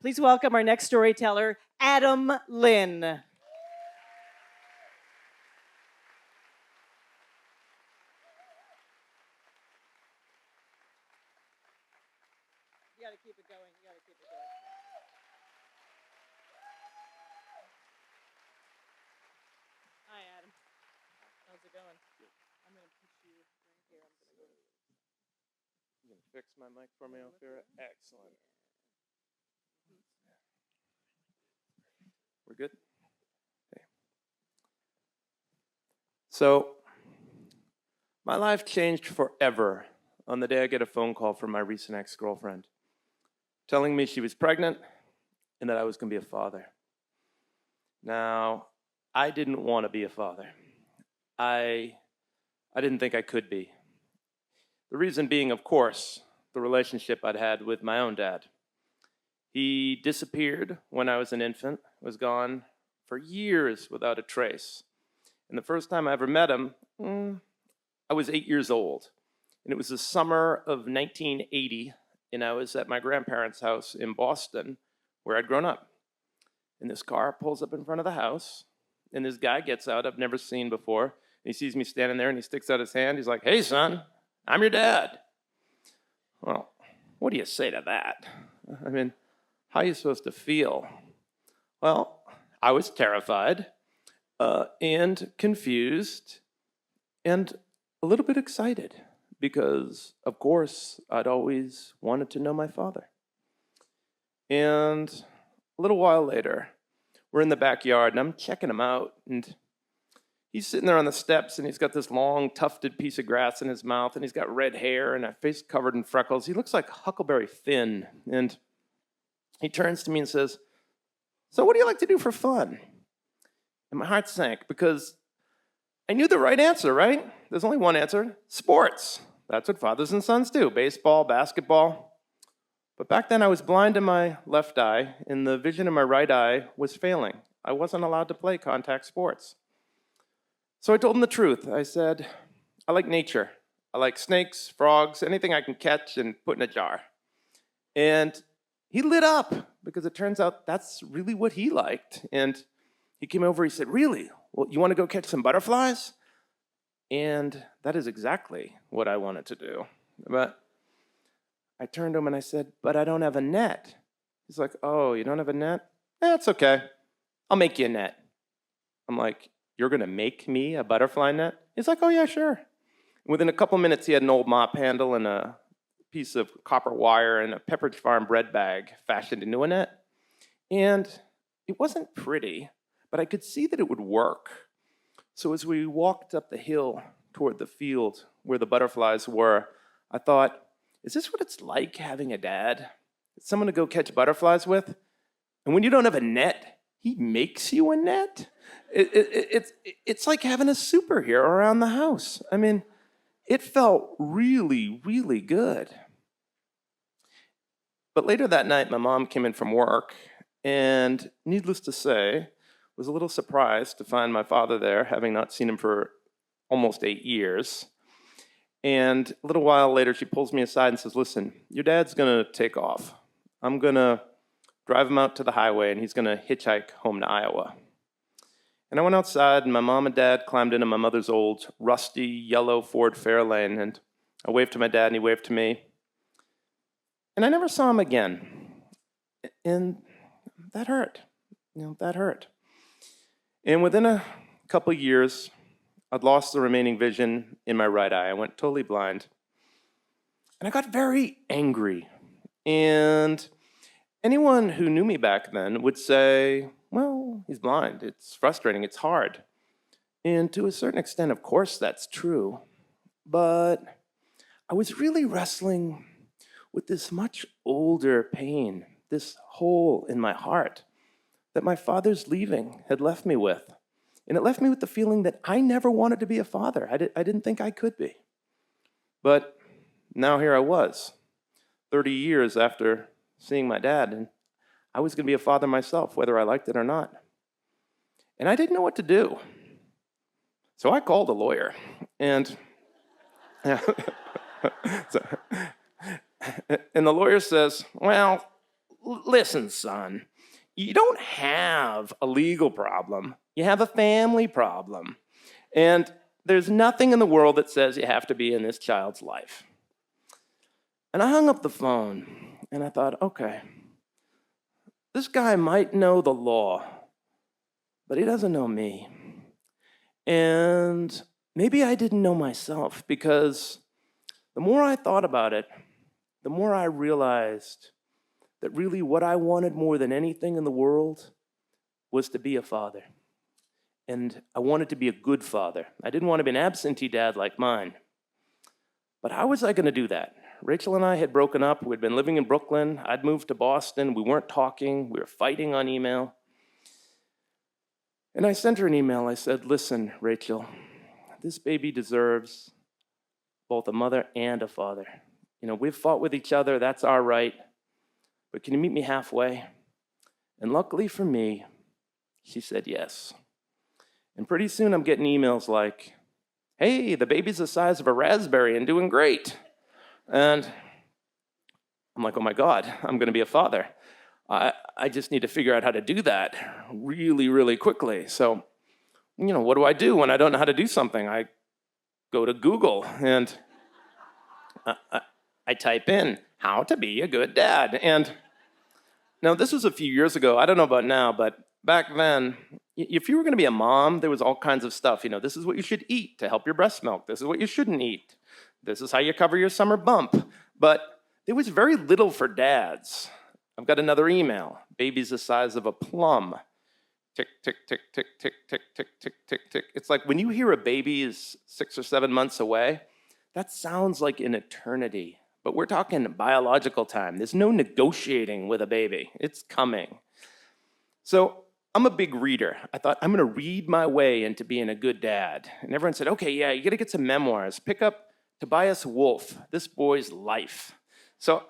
Please welcome our next storyteller, Adam Linn. You gotta keep it going. Hi, Adam. How's it going? I'm gonna put you right here. You can fix my mic for me, Ophira? Excellent. We're good? Okay. So, my life changed forever on the day I get a phone call from my recent ex-girlfriend telling me she was pregnant and that I was going to be a father. Now, I didn't want to be a father. I didn't think I could be. The reason being, of course, the relationship I'd had with my own dad. He disappeared when I was an infant, was gone for years without a trace. And the first time I ever met him, I was 8 years old. And it was the summer of 1980, and I was at my grandparents' house in Boston, where I'd grown up. And this car pulls up in front of the house, and this guy gets out I've never seen before. And he sees me standing there, and he sticks out his hand. He's like, "Hey, son, I'm your dad." Well, what do you say to that? I mean, how are you supposed to feel? Well, I was terrified and confused and a little bit excited because, of course, I'd always wanted to know my father. And a little while later, we're in the backyard, and I'm checking him out, and he's sitting there on the steps, and he's got this long, tufted piece of grass in his mouth, and he's got red hair and a face covered in freckles. He looks like Huckleberry Finn, and he turns to me and says, "So what do you like to do for fun?" And my heart sank because I knew the right answer, right? There's only one answer: sports. That's what fathers and sons do: baseball, basketball. But back then I was blind in my left eye, and the vision in my right eye was failing. I wasn't allowed to play contact sports. So I told him the truth. I said, "I like nature. I like snakes, frogs, anything I can catch and put in a jar." And he lit up because it turns out that's really what he liked. And he came over, he said, "Really? Well, you want to go catch some butterflies?" And that is exactly what I wanted to do. But I turned to him and I said, "But I don't have a net." He's like, "Oh, you don't have a net? That's okay. I'll make you a net." I'm like, "You're going to make me a butterfly net?" He's like, "Oh, yeah, sure." Within a couple minutes, he had an old mop handle and a piece of copper wire and a Pepperidge Farm bread bag fashioned into a net. And it wasn't pretty, but I could see that it would work. So as we walked up the hill toward the field where the butterflies were, I thought, is this what it's like having a dad? Someone to go catch butterflies with? And when you don't have a net, he makes you a net? It's like having a superhero around the house. I mean, it felt really, really good. But later that night, my mom came in from work, and needless to say, was a little surprised to find my father there, having not seen him for almost 8 years. And a little while later, she pulls me aside and says, "Listen, your dad's going to take off. I'm going to drive him out to the highway, and he's going to hitchhike home to Iowa." And I went outside, and my mom and dad climbed into my mother's old, rusty, yellow Ford Fairlane, and I waved to my dad, and he waved to me. And I never saw him again. And that hurt. That hurt. And within a couple years, I'd lost the remaining vision in my right eye. I went totally blind. And I got very angry. And anyone who knew me back then would say, "Well, he's blind. It's frustrating. It's hard." And to a certain extent, of course, that's true. But I was really wrestling with this much older pain, this hole in my heart that my father's leaving had left me with. And it left me with the feeling that I never wanted to be a father. I didn't think I could be. But now here I was, 30 years after seeing my dad, and I was going to be a father myself, whether I liked it or not. And I didn't know what to do. So I called a lawyer, and and the lawyer says, "Well, Listen, son, you don't have a legal problem. You have a family problem. And there's nothing in the world that says you have to be in this child's life. And I hung up the phone, and I thought, okay, this guy might know the law, but he doesn't know me. And maybe I didn't know myself, because the more I thought about it, the more I realized that really what I wanted more than anything in the world was to be a father. And I wanted to be a good father. I didn't want to be an absentee dad like mine. But how was I going to do that? Rachel and I had broken up. We'd been living in Brooklyn. I'd moved to Boston. We weren't talking. We were fighting on email. And I sent her an email. I said, listen, Rachel, this baby deserves both a mother and a father. You know, we've fought with each other. That's our right. But can you meet me halfway? And luckily for me, she said yes. And pretty soon I'm getting emails like, hey, the baby's the size of a raspberry and doing great. And I'm like, oh my God, I'm going to be a father. I just need to figure out how to do that really, really quickly. So, you know, what do I do when I don't know how to do something? I go to Google and I type in how to be a good dad. And now this was a few years ago. I don't know about now, but back then, if you were going to be a mom, there was all kinds of stuff. You know, this is what you should eat to help your breast milk. This is what you shouldn't eat. This is how you cover your summer bump. But there was very little for dads. I've got another email. Baby's the size of a plum. Tick, tick, tick, tick, tick, tick, tick, tick, tick, tick. It's like when you hear a baby is 6 or 7 months away, that sounds like an eternity. But we're talking biological time. There's no negotiating with a baby. It's coming. So I'm a big reader. I thought, I'm going to read my way into being a good dad. And everyone said, okay, yeah, you got to get some memoirs. Pick up Tobias Wolff, This Boy's Life. So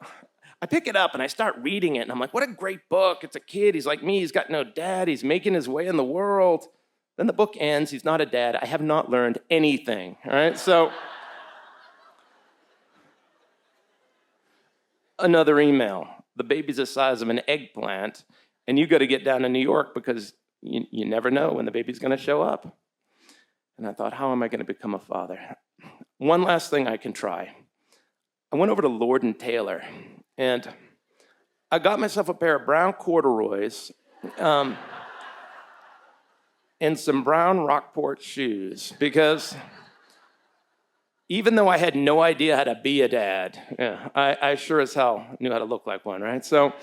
I pick it up and I start reading it. And I'm like, what a great book. It's a kid. He's like me. He's got no dad. He's making his way in the world. Then the book ends. He's not a dad. I have not learned anything. All right, so another email. The baby's the size of an eggplant, and you got to get down to New York because you never know when the baby's going to show up. And I thought, how am I going to become a father? One last thing I can try. I went over to Lord & Taylor, and I got myself a pair of brown corduroys and some brown Rockport shoes, because even though I had no idea how to be a dad, I sure as hell knew how to look like one, right? So,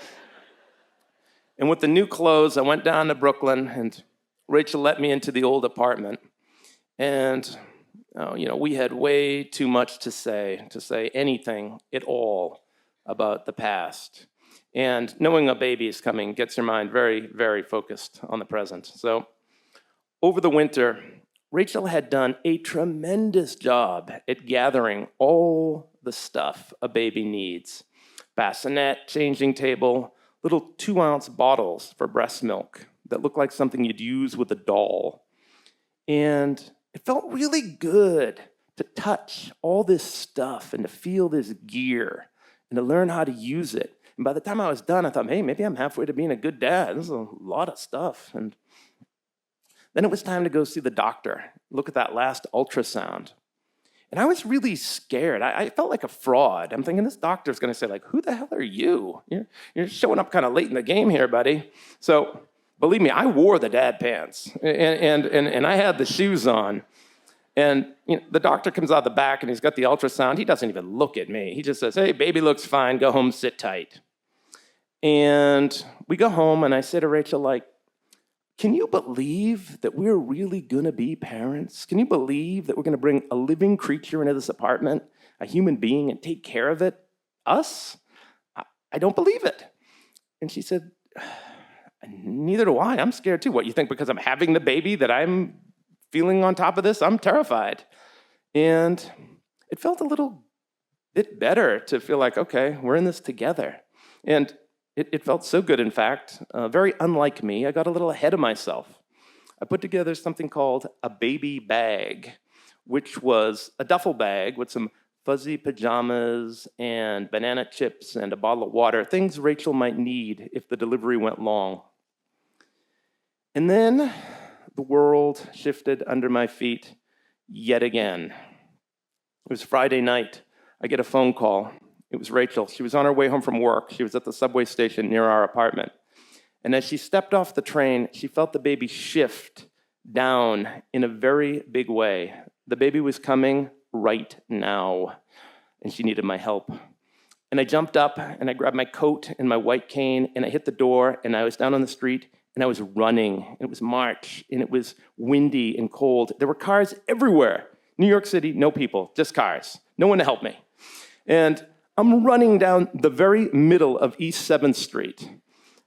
and with the new clothes, I went down to Brooklyn, and Rachel let me into the old apartment. And, you know, we had way too much to say anything at all about the past. And knowing a baby is coming gets your mind very, very focused on the present. So over the winter, Rachel had done a tremendous job at gathering all the stuff a baby needs. Bassinet, changing table, little 2-ounce bottles for breast milk that look like something you'd use with a doll. And it felt really good to touch all this stuff and to feel this gear and to learn how to use it. And by the time I was done, I thought, hey, maybe I'm halfway to being a good dad. This is a lot of stuff. And then it was time to go see the doctor, look at that last ultrasound. And I was really scared. I felt like a fraud. I'm thinking, this doctor's going to say, like, who the hell are you? You're showing up kind of late in the game here, buddy. So believe me, I wore the dad pants, and I had the shoes on. And you know, the doctor comes out the back, and he's got the ultrasound. He doesn't even look at me. He just says, hey, baby looks fine. Go home, sit tight. And we go home, and I say to Rachel, like, can you believe that we're really going to be parents? Can you believe that we're going to bring a living creature into this apartment, a human being, and take care of it? Us? I don't believe it. And she said, neither do I. I'm scared too. What, you think because I'm having the baby that I'm feeling on top of this? I'm terrified. And it felt a little bit better to feel like, okay, we're in this together. And it felt so good, in fact, very unlike me. I got a little ahead of myself. I put together something called a baby bag, which was a duffel bag with some fuzzy pajamas and banana chips and a bottle of water, things Rachel might need if the delivery went long. And then the world shifted under my feet yet again. It was Friday night. I get a phone call. It was Rachel. She was on her way home from work. She was at the subway station near our apartment. And as she stepped off the train, she felt the baby shift down in a very big way. The baby was coming right now, and she needed my help. And I jumped up, and I grabbed my coat and my white cane, and I hit the door, and I was down on the street, and I was running. It was March, and it was windy and cold. There were cars everywhere. New York City, no people, just cars. No one to help me. And I'm running down the very middle of East 7th Street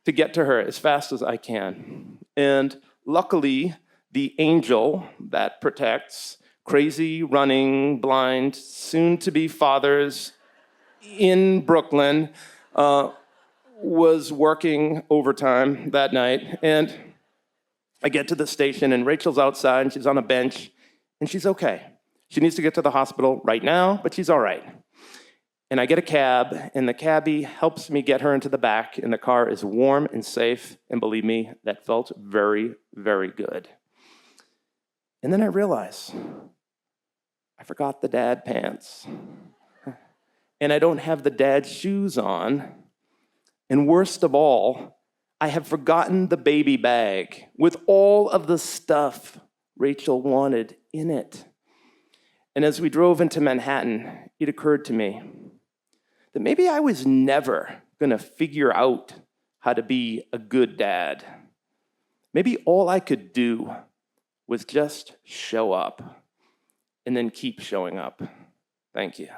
to get to her as fast as I can. And luckily, the angel that protects crazy, running, blind, soon-to-be fathers in Brooklyn was working overtime that night. And I get to the station, and Rachel's outside, and she's on a bench, and she's okay. She needs to get to the hospital right now, but she's all right. And I get a cab, and the cabbie helps me get her into the back, and the car is warm and safe, and believe me, that felt very, very good. And then I realize I forgot the dad pants. And I don't have the dad shoes on. And worst of all, I have forgotten the baby bag with all of the stuff Rachel wanted in it. And as we drove into Manhattan, it occurred to me that maybe I was never going to figure out how to be a good dad. Maybe all I could do was just show up and then keep showing up. Thank you.